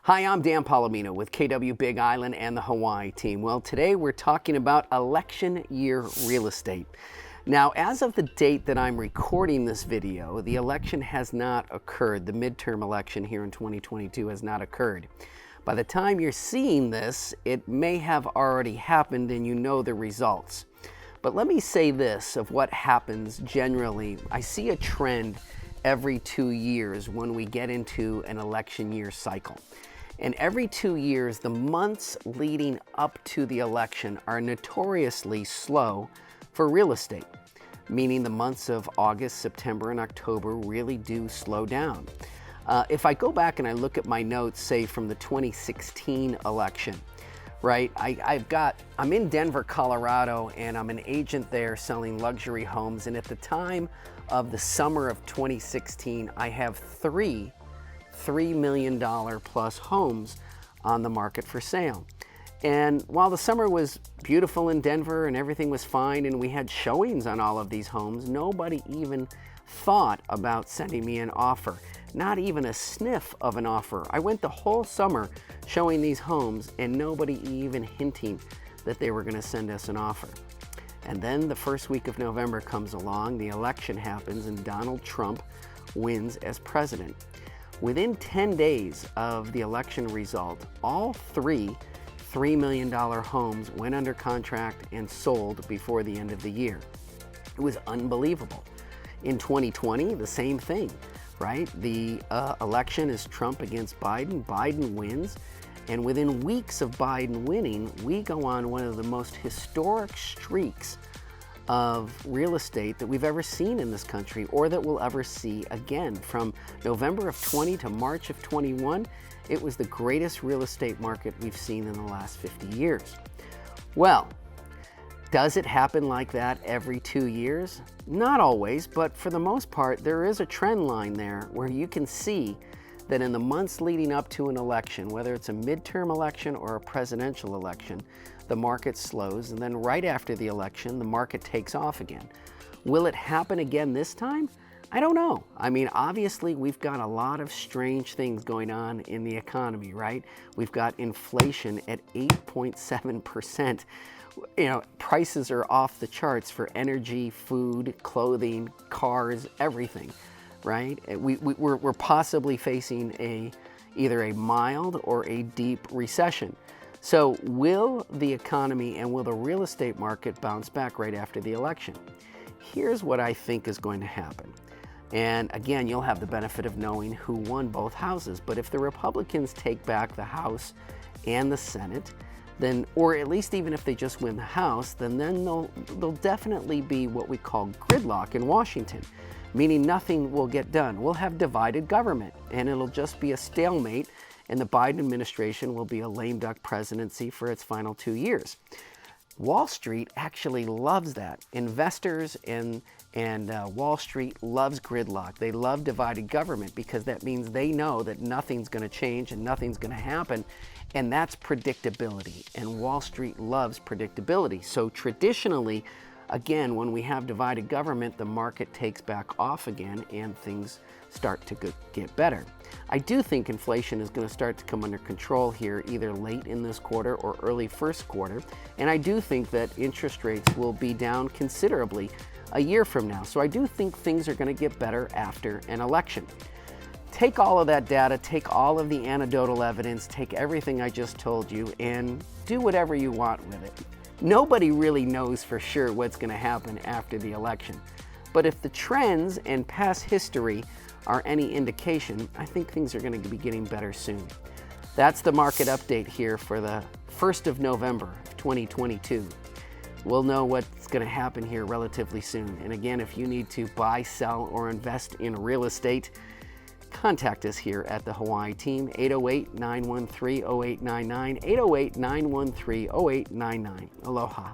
Hi, I'm Dan Palomino with KW Big Island and the Hawaii team. Well, today we're talking about election year real estate. Now, as of the date that I'm recording this video, the election has not occurred. The midterm election here in 2022 has not occurred. By the time you're seeing this, it may have already happened and you know the results. But let me say this of what happens generally. I see a trend every 2 years when we get into an election year cycle. And every 2 years, the months leading up to the election are notoriously slow for real estate, meaning the months of August, September, and October really do slow down. If I go back and I look at my notes, say from the 2016 election, right? I'm in Denver, Colorado, and I'm an agent there selling luxury homes. And at the time of the summer of 2016, I have $3 million plus homes on the market for sale. And while the summer was beautiful in Denver and everything was fine and we had showings on all of these homes, nobody even thought about sending me an offer. Not even a sniff of an offer. I went the whole summer showing these homes and nobody even hinting that they were going to send us an offer. And then the first week of November comes along, the election happens, and Donald Trump wins as president. Within 10 days of the election result, all $3 million homes went under contract and sold before the end of the year. It was unbelievable. In 2020, the same thing, right? The election is Trump against Biden. Biden wins. And within weeks of Biden winning, we go on one of the most historic streaks of real estate that we've ever seen in this country or that we'll ever see again. From November of 20 to March of 21, it was the greatest real estate market we've seen in the last 50 years. Well, does it happen like that every 2 years? Not always, but for the most part, there is a trend line there where you can see that in the months leading up to an election, whether it's a midterm election or a presidential election, the market slows, and then right after the election, the market takes off again. Will it happen again this time? I don't know. I mean, obviously, we've got a lot of strange things going on in the economy, right? We've got inflation at 8.7%. You know, prices are off the charts for energy, food, clothing, cars, everything, right? We're possibly facing either a mild or a deep recession. So will the economy and will the real estate market bounce back right after the election? Here's what I think is going to happen. And again, you'll have the benefit of knowing who won both houses. But if the Republicans take back the House and the Senate, then, or at least even if they just win the House, then there'll definitely be what we call gridlock in Washington, meaning nothing will get done. We'll have divided government and it'll just be a stalemate, and the Biden administration will be a lame duck presidency for its final 2 years. Wall Street actually loves that. Investors and Wall Street loves gridlock. They love divided government because that means they know that nothing's going to change and nothing's going to happen, and that's predictability. And Wall Street loves predictability. So traditionally, again, when we have divided government, the market takes back off again and things start to get better. I do think inflation is going to start to come under control here either late in this quarter or early first quarter. And I do think that interest rates will be down considerably a year from now. So I do think things are going to get better after an election. Take all of that data, take all of the anecdotal evidence, take everything I just told you, and do whatever you want with it. Nobody really knows for sure what's going to happen after the election. But if the trends and past history are any indication, I think things are going to be getting better soon. That's the market update here for the 1st of November of 2022. We'll know what's going to happen here relatively soon. And again, if you need to buy, sell, or invest in real estate, contact us here at the Hawaii team, 808-913-0899, 808-913-0899. Aloha.